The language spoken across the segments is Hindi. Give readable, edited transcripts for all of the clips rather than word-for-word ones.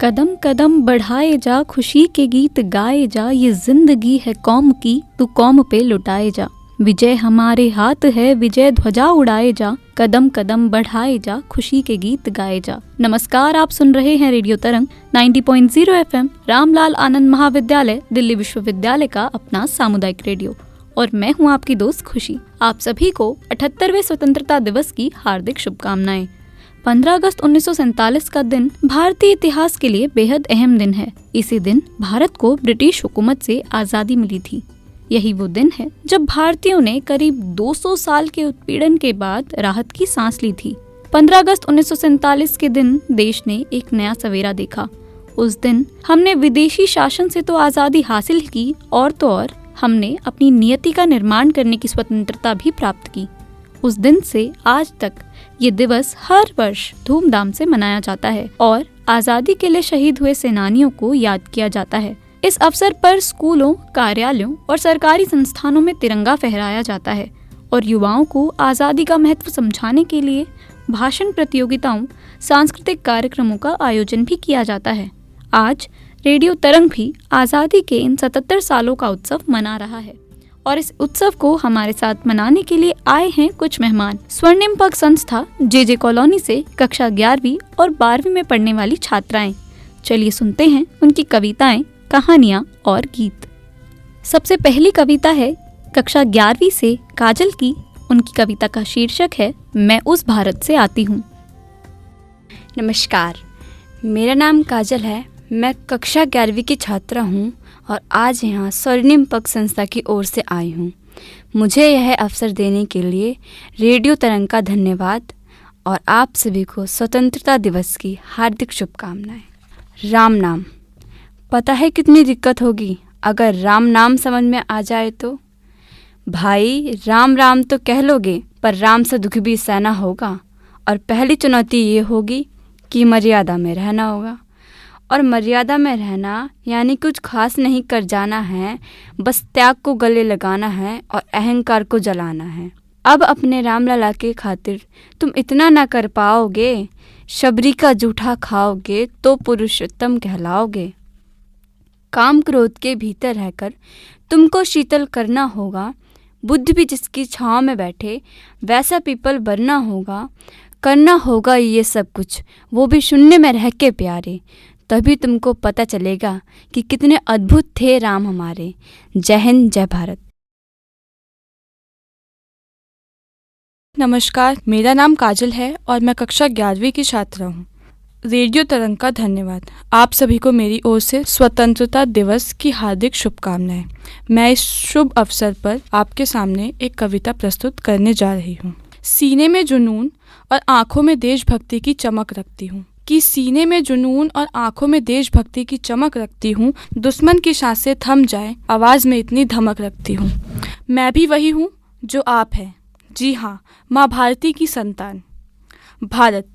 कदम कदम बढ़ाए जा, खुशी के गीत गाए जा, ये जिंदगी है कौम की, तू कौम पे लुटाए जा। विजय हमारे हाथ है, विजय ध्वजा उड़ाए जा, कदम कदम बढ़ाए जा, खुशी के गीत गाए जा। नमस्कार, आप सुन रहे हैं रेडियो तरंग 90.0 FM, रामलाल आनंद महाविद्यालय दिल्ली विश्वविद्यालय का अपना सामुदायिक रेडियो। और मैं हूं आपकी दोस्त खुशी। आप सभी को 78वें स्वतंत्रता दिवस की हार्दिक शुभकामनाएं। 15 अगस्त 1947 का दिन भारतीय इतिहास के लिए बेहद अहम दिन है। इसी दिन भारत को ब्रिटिश हुकूमत से आज़ादी मिली थी। यही वो दिन है जब भारतीयों ने करीब 200 साल के उत्पीड़न के बाद राहत की सांस ली थी। 15 अगस्त 1947 के दिन देश ने एक नया सवेरा देखा। उस दिन हमने विदेशी शासन से तो आज़ादी हासिल की, और तो और हमने अपनी नियति का निर्माण करने की स्वतंत्रता भी प्राप्त की। उस दिन से आज तक ये दिवस हर वर्ष धूमधाम से मनाया जाता है और आज़ादी के लिए शहीद हुए सेनानियों को याद किया जाता है। इस अवसर पर स्कूलों, कार्यालयों और सरकारी संस्थानों में तिरंगा फहराया जाता है और युवाओं को आज़ादी का महत्व समझाने के लिए भाषण प्रतियोगिताओं, सांस्कृतिक कार्यक्रमों का आयोजन भी किया जाता है। आज रेडियो तरंग भी आज़ादी के इन 77 सालों का उत्सव मना रहा है और इस उत्सव को हमारे साथ मनाने के लिए आए हैं कुछ मेहमान। स्वर्णिम पग संस्था जे कॉलोनी से कक्षा 11वीं और 12वीं में पढ़ने वाली छात्राएं। चलिए सुनते हैं उनकी कविताएं, कहानियां और गीत। सबसे पहली कविता है कक्षा 11वीं से काजल की। उनकी कविता का शीर्षक है मैं उस भारत से आती हूँ। नमस्कार, मेरा नाम काजल है। मैं कक्षा 11वीं की छात्रा हूँ और आज यहाँ स्वर्णिम पग संस्था की ओर से आई हूँ। मुझे यह अवसर देने के लिए रेडियो तरंग का धन्यवाद और आप सभी को स्वतंत्रता दिवस की हार्दिक शुभकामनाएं। राम नाम, पता है कितनी दिक्कत होगी अगर राम नाम समझ में आ जाए तो। भाई राम राम तो कह लोगे, पर राम से दुख भी सहना होगा। और पहली चुनौती ये होगी कि मर्यादा में रहना होगा। और मर्यादा में रहना यानी कुछ खास नहीं कर जाना है, बस त्याग को गले लगाना है और अहंकार को जलाना है। अब अपने रामलला के खातिर तुम इतना ना कर पाओगे, शबरी का जूठा खाओगे तो पुरुषोत्तम कहलाओगे। काम क्रोध के भीतर रहकर तुमको शीतल करना होगा। बुद्ध भी जिसकी छाँव में बैठे वैसा पीपल बनना होगा। करना होगा ये सब कुछ, वो भी शून्य में रह के प्यारे। तभी तुमको पता चलेगा कि कितने अद्भुत थे राम हमारे। जय हिंद, जय भारत। नमस्कार, मेरा नाम काजल है और मैं कक्षा 11वीं की छात्रा हूँ। रेडियो तरंग का धन्यवाद। आप सभी को मेरी ओर से स्वतंत्रता दिवस की हार्दिक शुभकामनाएं। मैं इस शुभ अवसर पर आपके सामने एक कविता प्रस्तुत करने जा रही हूँ। सीने में जुनून और आँखों में देशभक्ति की चमक रखती हूँ। कि सीने में जुनून और आँखों में देशभक्ति की चमक रखती हूँ। दुश्मन की सांसें थम जाए, आवाज़ में इतनी धमक रखती हूँ। मैं भी वही हूँ जो आप हैं। जी हाँ, माँ भारती की संतान। भारत,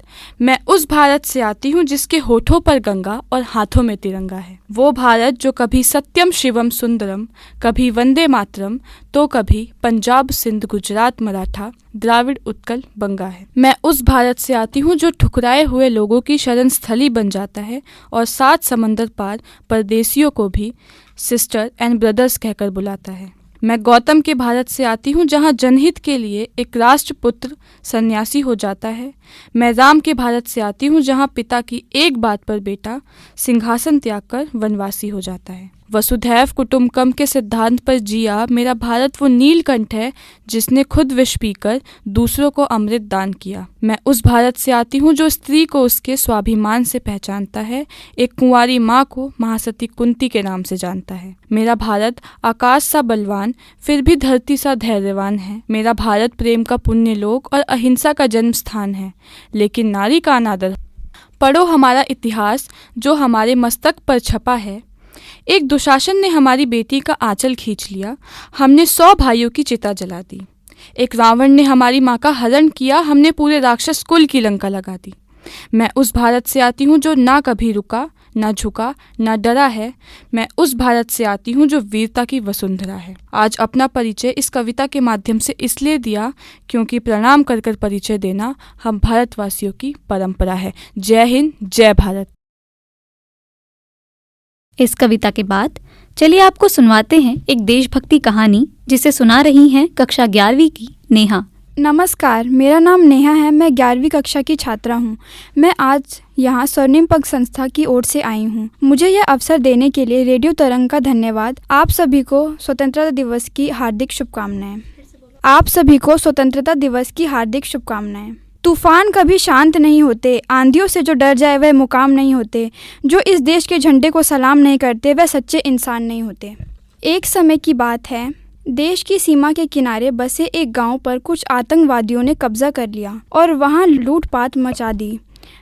मैं उस भारत से आती हूँ जिसके होठों पर गंगा और हाथों में तिरंगा है। वो भारत जो कभी सत्यम शिवम सुंदरम, कभी वंदे मातरम, तो कभी पंजाब सिंध गुजरात मराठा द्राविड़ उत्कल बंगा है। मैं उस भारत से आती हूँ जो ठुकराए हुए लोगों की शरण स्थली बन जाता है और 7 समंदर पार परदेशियों को भी सिस्टर एंड ब्रदर्स कहकर बुलाता है। मैं गौतम के भारत से आती हूँ जहाँ जनहित के लिए एक राष्ट्रपुत्र सन्यासी हो जाता है। मैं राम के भारत से आती हूँ जहाँ पिता की एक बात पर बेटा सिंहासन त्याग कर वनवासी हो जाता है। वसुधैव कुटुंबकम के सिद्धांत पर जिया मेरा भारत वो नीलकंठ है जिसने खुद विष पीकर दूसरों को अमृत दान किया। मैं उस भारत से आती हूँ जो स्त्री को उसके स्वाभिमान से पहचानता है, एक कुंवारी माँ को महासती कुंती के नाम से जानता है। मेरा भारत आकाश सा बलवान फिर भी धरती सा धैर्यवान है। मेरा भारत प्रेम का पुण्य लोक और अहिंसा का जन्म स्थान है, लेकिन नारी का अनादर। पढ़ो हमारा इतिहास जो हमारे मस्तक पर छपा है। एक दुशासन ने हमारी बेटी का आंचल खींच लिया, हमने 100 भाइयों की चिता जला दी। एक रावण ने हमारी माँ का हरण किया, हमने पूरे राक्षस कुल की लंका लगा दी। मैं उस भारत से आती हूँ जो ना कभी रुका, ना झुका, ना डरा है। मैं उस भारत से आती हूँ जो वीरता की वसुंधरा है। आज अपना परिचय इस कविता के माध्यम से इसलिए दिया क्योंकि प्रणाम कर कर परिचय देना हम भारतवासियों की परंपरा है। जय हिंद, जय भारत। इस कविता के बाद चलिए आपको सुनवाते हैं एक देशभक्ति कहानी, जिसे सुना रही हैं कक्षा 11वीं की नेहा। नमस्कार, मेरा नाम नेहा है। मैं 11वीं कक्षा की छात्रा हूँ। मैं आज यहाँ स्वर्णिम पग संस्था की ओर से आई हूँ। मुझे यह अवसर देने के लिए रेडियो तरंग का धन्यवाद। आप सभी को स्वतंत्रता दिवस की हार्दिक शुभकामनाएं। आप सभी को स्वतंत्रता दिवस की हार्दिक शुभकामनाएं। तूफान कभी शांत नहीं होते, आंधियों से जो डर जाए वह मुकाम नहीं होते, जो इस देश के झंडे को सलाम नहीं करते वह सच्चे इंसान नहीं होते। एक समय की बात है, देश की सीमा के किनारे बसे एक गांव पर कुछ आतंकवादियों ने कब्जा कर लिया और वहां लूटपाट मचा दी।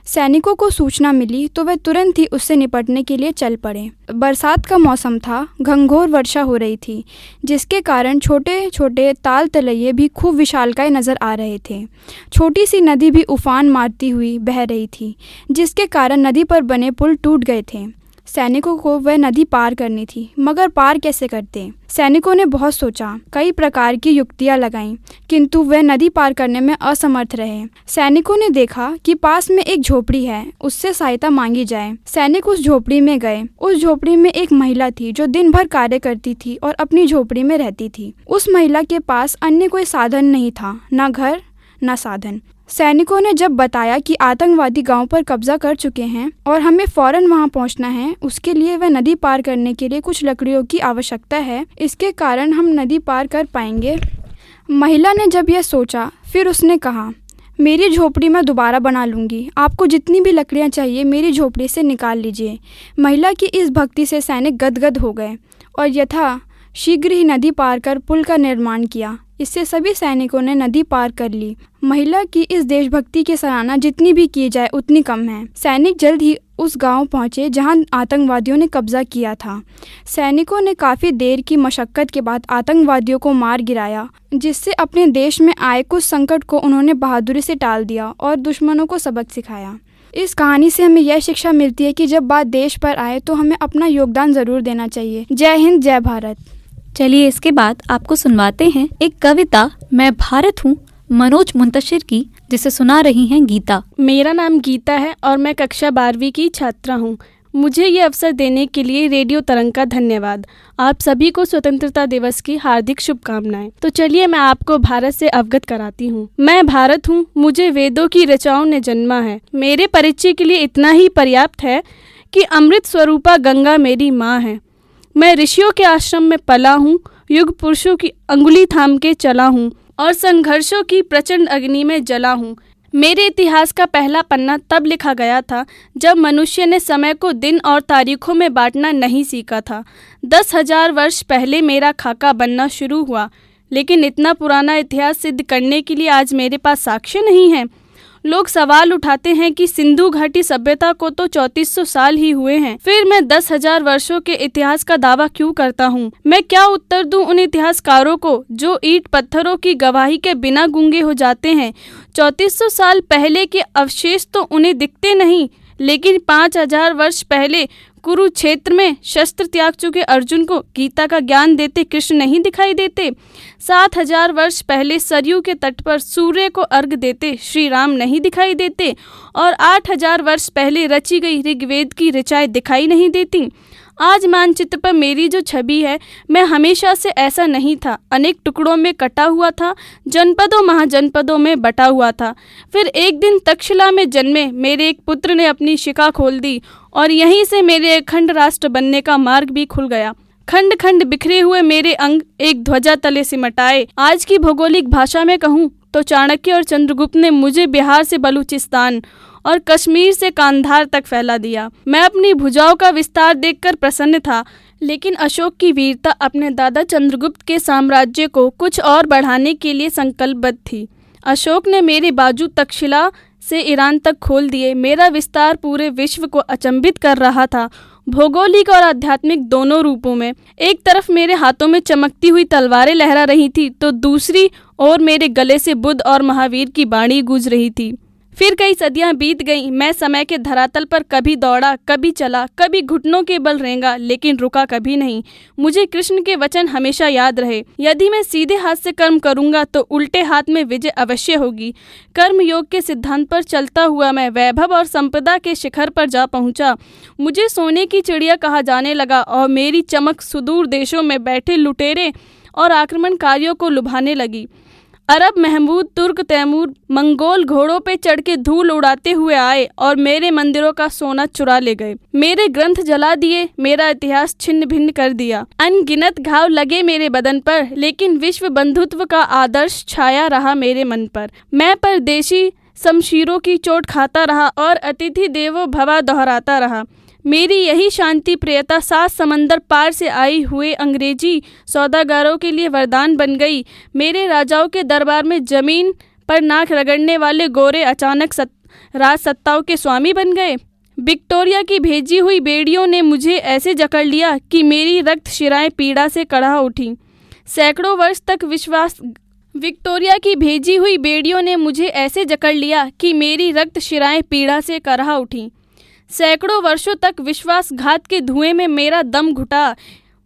सैनिकों को सूचना मिली तो वे तुरंत ही उससे निपटने के लिए चल पड़े। बरसात का मौसम था, घंघोर वर्षा हो रही थी, जिसके कारण छोटे छोटे ताल तलैये भी खूब विशालकाय नज़र आ रहे थे। छोटी सी नदी भी उफान मारती हुई बह रही थी, जिसके कारण नदी पर बने पुल टूट गए थे। सैनिकों को वह नदी पार करनी थी, मगर पार कैसे करते? सैनिकों ने बहुत सोचा, कई प्रकार की युक्तियां लगाईं, किंतु वे नदी पार करने में असमर्थ रहे। सैनिकों ने देखा कि पास में एक झोपड़ी है, उससे सहायता मांगी जाए। सैनिक उस झोपड़ी में गए। उस झोपड़ी में एक महिला थी जो दिन भर कार्य करती थी और अपनी झोपड़ी में रहती थी। उस महिला के पास अन्य कोई साधन नहीं था, न घर न साधन। सैनिकों ने जब बताया कि आतंकवादी गांव पर कब्जा कर चुके हैं और हमें फौरन वहां पहुंचना है, उसके लिए वह नदी पार करने के लिए कुछ लकड़ियों की आवश्यकता है, इसके कारण हम नदी पार कर पाएंगे। महिला ने जब यह सोचा, फिर उसने कहा, मेरी झोपड़ी मैं दोबारा बना लूँगी, आपको जितनी भी लकड़ियाँ चाहिए मेरी झोपड़ी से निकाल लीजिए। महिला की इस भक्ति से सैनिक गदगद हो गए और यथा शीघ्र ही नदी पार कर पुल का निर्माण किया। इससे सभी सैनिकों ने नदी पार कर ली। महिला की इस देशभक्ति की सराहना जितनी भी की जाए उतनी कम है। सैनिक जल्द ही उस गांव पहुंचे जहां आतंकवादियों ने कब्जा किया था। सैनिकों ने काफ़ी देर की मशक्क़त के बाद आतंकवादियों को मार गिराया, जिससे अपने देश में आए कुछ संकट को उन्होंने बहादुरी से टाल दिया और दुश्मनों को सबक सिखाया। इस कहानी से हमें यह शिक्षा मिलती है कि जब बात देश पर आए तो हमें अपना योगदान ज़रूर देना चाहिए। जय हिंद, जय भारत। चलिए इसके बाद आपको सुनवाते हैं एक कविता, मैं भारत हूँ, मनोज मुंतशिर की, जिसे सुना रही हैं गीता। मेरा नाम गीता है और मैं कक्षा 12वीं की छात्रा हूँ। मुझे ये अवसर देने के लिए रेडियो तरंग का धन्यवाद। आप सभी को स्वतंत्रता दिवस की हार्दिक शुभकामनाएं। तो चलिए मैं आपको भारत से अवगत कराती हूँ। मैं भारत हूँ, मुझे वेदों की ऋचाओं ने जन्मा है। मेरे परिचय के लिए इतना ही पर्याप्त है कि अमृत स्वरूपा गंगा मेरी माँ है। मैं ऋषियों के आश्रम में पला हूँ, युग पुरुषों की अंगुली थाम के चला हूँ और संघर्षों की प्रचंड अग्नि में जला हूँ। मेरे इतिहास का पहला पन्ना तब लिखा गया था जब मनुष्य ने समय को दिन और तारीखों में बांटना नहीं सीखा था। 10,000 वर्ष पहले मेरा खाका बनना शुरू हुआ, लेकिन इतना पुराना इतिहास सिद्ध करने के लिए आज मेरे पास साक्ष्य नहीं है। लोग सवाल उठाते हैं कि सिंधु घाटी सभ्यता को तो 3400 साल ही हुए हैं, फिर मैं 10,000 वर्षों के इतिहास का दावा क्यों करता हूँ? मैं क्या उत्तर दूं उन इतिहासकारों को जो ईंट पत्थरों की गवाही के बिना गूंगे हो जाते हैं? 3400 साल पहले के अवशेष तो उन्हें दिखते नहीं, लेकिन 5,000 वर्ष पहले कुरुक्षेत्र में शस्त्र त्याग चुके अर्जुन को गीता का ज्ञान देते कृष्ण नहीं दिखाई देते? 7,000 वर्ष पहले सरयू के तट पर सूर्य को अर्घ देते श्री राम नहीं दिखाई देते? और 8,000 वर्ष पहले रची गई ऋग्वेद की ऋचाएं दिखाई नहीं देती? आज मानचित्र पर मेरी जो छवि है, मैं हमेशा से ऐसा नहीं था। अनेक टुकड़ों में कटा हुआ था, जनपदों महाजनपदों में बटा हुआ था। फिर एक दिन तक्षशिला में जन्मे मेरे एक पुत्र ने अपनी शिखा खोल दी और यहीं से मेरे अखंड राष्ट्र बनने का मार्ग भी खुल गया। खंड खंड बिखरे हुए मेरे अंग एक ध्वजा तले सिमटाए। आज की भौगोलिक भाषा में कहूँ तो चाणक्य और चंद्रगुप्त ने मुझे बिहार से बलूचिस्तान और कश्मीर से कांधार तक फैला दिया। मैं अपनी भुजाओं का विस्तार देखकर प्रसन्न था, लेकिन अशोक की वीरता अपने दादा चंद्रगुप्त के साम्राज्य को कुछ और बढ़ाने के लिए संकल्पबद्ध थी। अशोक ने मेरे बाजू तक्षशिला से ईरान तक खोल दिए। मेरा विस्तार पूरे विश्व को अचंभित कर रहा था, भौगोलिक और आध्यात्मिक दोनों रूपों में। एक तरफ मेरे हाथों में चमकती हुई तलवारें लहरा रही थी, तो दूसरी ओर मेरे गले से बुद्ध और महावीर की वाणी गूंज रही थी। फिर कई सदियां बीत गईं, मैं समय के धरातल पर कभी दौड़ा, कभी चला, कभी घुटनों के बल रेंगा, लेकिन रुका कभी नहीं। मुझे कृष्ण के वचन हमेशा याद रहे, यदि मैं सीधे हाथ से कर्म करूंगा तो उल्टे हाथ में विजय अवश्य होगी। कर्म योग के सिद्धांत पर चलता हुआ मैं वैभव और संपदा के शिखर पर जा पहुंचा। मुझे सोने की चिड़िया कहा जाने लगा और मेरी चमक सुदूर देशों में बैठे लुटेरे और आक्रमणकारियों को लुभाने लगी। अरब, महमूद, तुर्क, तैमूर, मंगोल घोड़ों पे चढ़ के धूल उड़ाते हुए आए और मेरे मंदिरों का सोना चुरा ले गए। मेरे ग्रंथ जला दिए, मेरा इतिहास छिन्न भिन्न कर दिया। अनगिनत घाव लगे मेरे बदन पर, लेकिन विश्व बंधुत्व का आदर्श छाया रहा मेरे मन पर। मैं परदेशी शमशीरों की चोट खाता रहा और अतिथि देवो भवा दोहराता रहा। मेरी यही शांति प्रियता 7 समंदर पार से आई हुए अंग्रेजी सौदागरों के लिए वरदान बन गई। मेरे राजाओं के दरबार में जमीन पर नाक रगड़ने वाले गोरे अचानक राज सत्ताओं के स्वामी बन गए। विक्टोरिया की भेजी हुई बेड़ियों ने मुझे ऐसे जकड़ लिया कि मेरी रक्त शिराएं पीड़ा से कड़ा उठी। सैकड़ों वर्ष तक विक्टोरिया की भेजी हुई बेड़ियों ने मुझे ऐसे जकड़ लिया कि मेरी रक्त शिराएं पीड़ा से करहा उठी। सैकड़ों वर्षों तक विश्वासघात के धुएं में मेरा दम घुटा।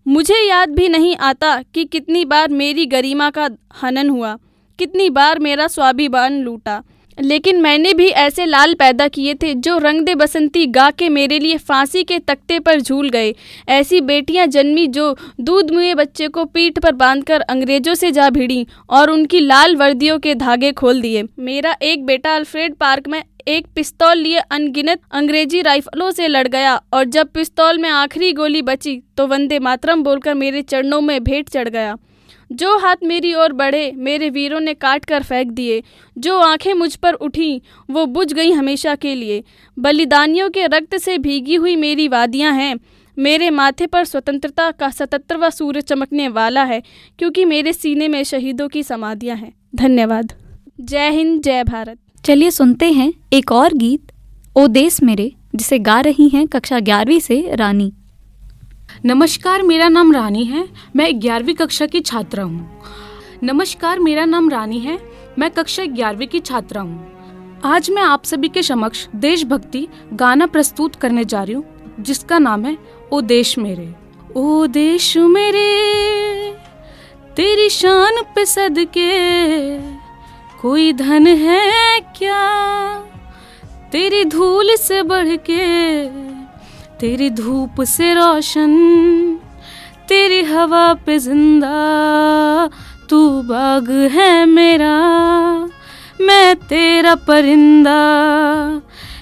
मुझे याद भी नहीं आता कि कितनी बार मेरी गरिमा का हनन हुआ, कितनी बार मेरा स्वाभिमान लूटा। लेकिन मैंने भी ऐसे लाल पैदा किए थे जो रंग दे बसंती गा के मेरे लिए फांसी के तख्ते पर झूल गए। ऐसी बेटियां जन्मी जो दूध मुए बच्चे को पीठ पर बांधकर अंग्रेजों से जा भिड़ी और उनकी लाल वर्दियों के धागे खोल दिए। मेरा एक बेटा अल्फ्रेड पार्क में एक पिस्तौल लिए अनगिनत अंग्रेजी राइफलों से लड़ गया और जब पिस्तौल में आखिरी गोली बची तो वंदे मातरम बोलकर मेरे चरणों में भेंट चढ़ गया। जो हाथ मेरी ओर बढ़े मेरे वीरों ने काट कर फेंक दिए। जो आंखें मुझ पर उठीं वो बुझ गईं हमेशा के लिए। बलिदानियों के रक्त से भीगी हुई मेरी वादियां हैं। मेरे माथे पर स्वतंत्रता का 77वां सूर्य चमकने वाला है, क्योंकि मेरे सीने में शहीदों की समाधियां हैं। धन्यवाद। जय हिंद, जय भारत। चलिए सुनते हैं एक और गीत, ओ देश मेरे, जिसे गा रही हैं कक्षा 11वीं से रानी। नमस्कार, मेरा नाम रानी है, मैं 11वीं कक्षा की छात्रा हूँ। नमस्कार, मेरा नाम रानी है, मैं कक्षा 11वीं की छात्रा हूँ। आज मैं आप सभी के समक्ष देशभक्ति गाना प्रस्तुत करने जा रही हूँ, जिसका नाम है ओ देश मेरे। ओ देश मेरे तेरी शान पे सदके कोई धन है क्या, तेरी धूल से बढ़ के, तेरी धूप से रोशन, तेरी हवा पे जिंदा तू बाग है मेरा, मैं तेरा परिंदा।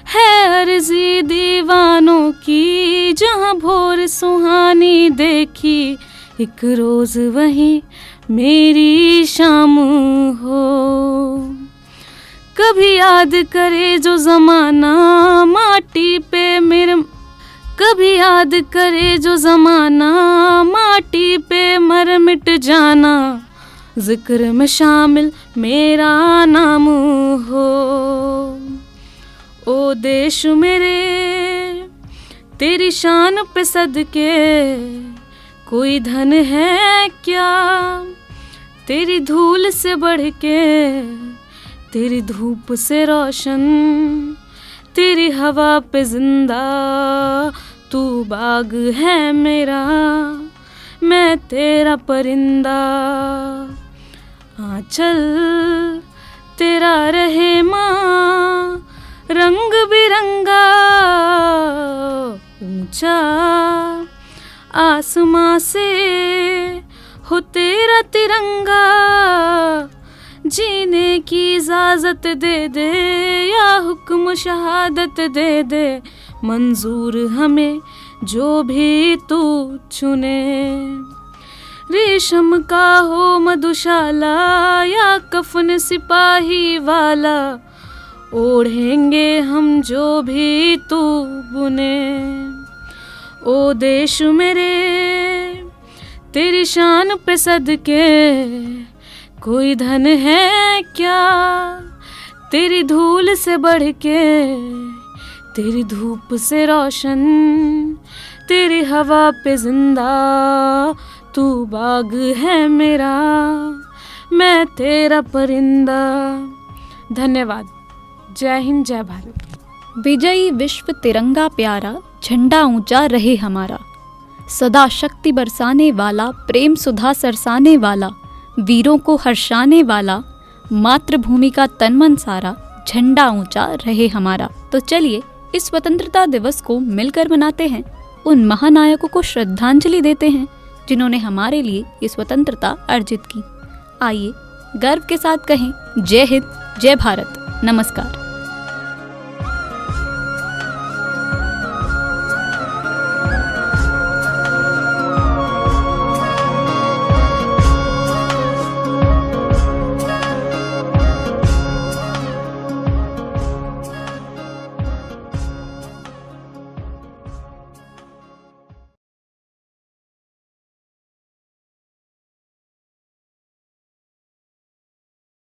है अर्जी दीवानों की जहाँ भोर सुहानी देखी, एक रोज वही मेरी शाम हो। कभी याद करे जो जमाना माटी पे मेरे, कभी याद करे जो जमाना माटी पे मर मिट जाना, जिक्र में शामिल मेरा नाम हो। ओ देश मेरे तेरी शान पे सदके कोई धन है क्या, तेरी धूल से बढ़ के, तेरी धूप से रोशन, तेरी हवा पे जिंदा तू बाग है मेरा, मैं तेरा परिंदा। आंचल तेरा रहे माँ रंग बिरंगा, ऊंचा आसमां से हो तेरा तिरंगा, जीने की इजाजत दे दे या हुक्म शहादत दे दे, मंजूर हमें जो भी तू चुने। रेशम का हो मधुशाला या कफन सिपाही वाला, ओढ़ेंगे हम जो भी तू बुने। ओ देश मेरे तेरी शान पे सदके कोई धन है क्या, तेरी धूल से बढ़ के, तेरी धूप से रोशन, तेरी हवा पे जिंदा तू बाग है मेरा, मैं तेरा परिंदा। धन्यवाद। जय हिंद, जय भारत। विजयी विश्व तिरंगा प्यारा, झंडा ऊंचा रहे हमारा। सदा शक्ति बरसाने वाला, प्रेम सुधा सरसाने वाला, वीरों को हर्षाने वाला, मातृभूमि का तन मन सारा, झंडा ऊंचा रहे हमारा। तो चलिए इस स्वतंत्रता दिवस को मिलकर मनाते हैं, उन महानायकों को श्रद्धांजलि देते हैं जिन्होंने हमारे लिए ये स्वतंत्रता अर्जित की। आइए गर्व के साथ कहें, जय हिंद, जय भारत, नमस्कार।